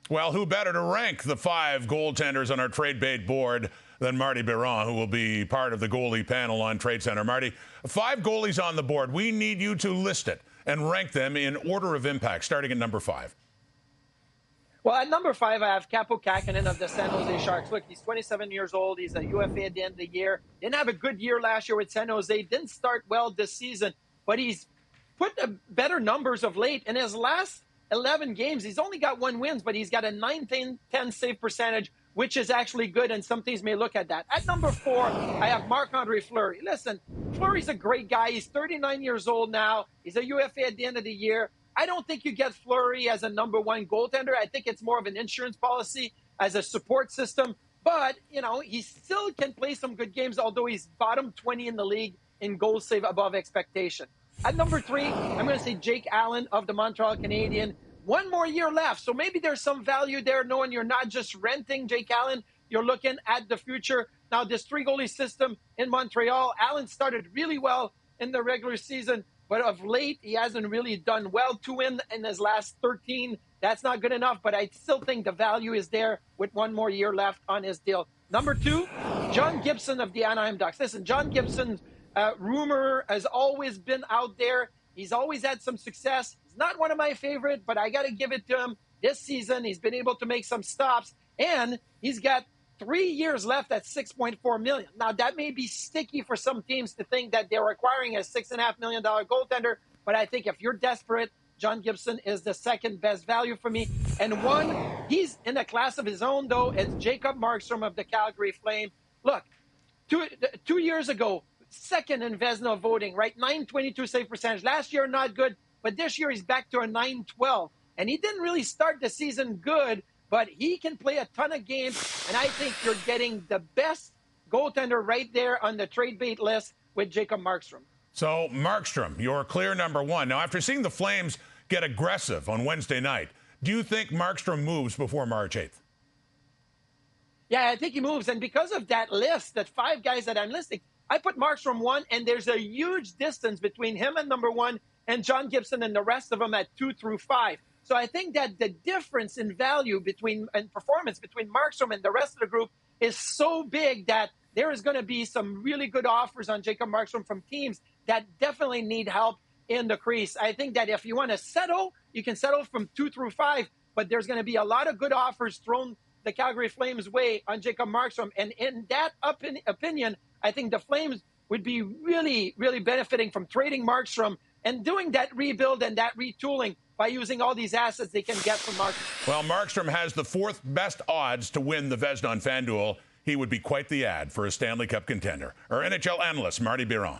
Well, who better to rank the 5 goaltenders on our trade bait board than Marty Biron, who will be part of the goalie panel on Trade Center. Marty, 5 goalies on the board. We need you to list it and rank them in order of impact, starting at number 5. Well, at number 5, I have Capo Kakkonen of the San Jose Sharks. Look, he's 27 years old. He's a UFA at the end of the year. Didn't have a good year last year with San Jose. Didn't start well this season, but he's put better numbers of late. In his last 11 games, he's only got 1 win, but he's got a 9-10 save percentage, which is actually good, and some teams may look at that. At number 4, I have Marc-Andre Fleury. Listen, Fleury's a great guy. He's 39 years old now. He's a UFA at the end of the year. I don't think you get Fleury as a number 1 goaltender. I think it's more of an insurance policy as a support system. But, you know, he still can play some good games, although he's bottom 20 in the league in goal save above expectation. At number 3, I'm going to say Jake Allen of the Montreal Canadiens. 1 more year left, so maybe there's some value there, knowing you're not just renting Jake Allen, you're looking at the future. Now, this 3-goalie system in Montreal, Allen started really well in the regular season, but of late, he hasn't really done well. 2 wins in his last 13. That's not good enough, but I still think the value is there with 1 more year left on his deal. Number 2, John Gibson of the Anaheim Ducks. Listen, John Gibson's rumor has always been out there. He's always had some success. He's not one of my favorite, but I got to give it to him. This season, he's been able to make some stops, and he's got 3 years left at $6.4 million. Now, that may be sticky for some teams to think that they're acquiring a $6.5 million goaltender, but I think if you're desperate, John Gibson is the second best value for me. And 1, he's in a class of his own, though, is Jacob Markstrom of the Calgary Flame. Look, two years ago, second in Vezina voting, right? 922 save percentage. Last year, not good, but this year he's back to a 912. And he didn't really start the season good, but he can play a ton of games, and I think you're getting the best goaltender right there on the trade bait list with Jacob Markstrom. So, Markstrom, your clear number 1. Now, after seeing the Flames get aggressive on Wednesday night, do you think Markstrom moves before March 8th? Yeah, I think he moves, and because of that list, that 5 guys that I'm listing, I put Markstrom 1, and there's a huge distance between him and number 1 and John Gibson and the rest of them at 2 through 5. So I think that the difference in value and performance between Markstrom and the rest of the group is so big that there is going to be some really good offers on Jacob Markstrom from teams that definitely need help in the crease. I think that if you want to settle, you can settle from 2 through 5, but there's going to be a lot of good offers thrown the Calgary Flames' way on Jacob Markstrom. And in that opinion, I think the Flames would be really, really benefiting from trading Markstrom and doing that rebuild and that retooling by using all these assets they can get from Markstrom. Well, Markstrom has the 4th best odds to win the Vezina on FanDuel. He would be quite the ad for a Stanley Cup contender. Our NHL analyst, Marty Biron.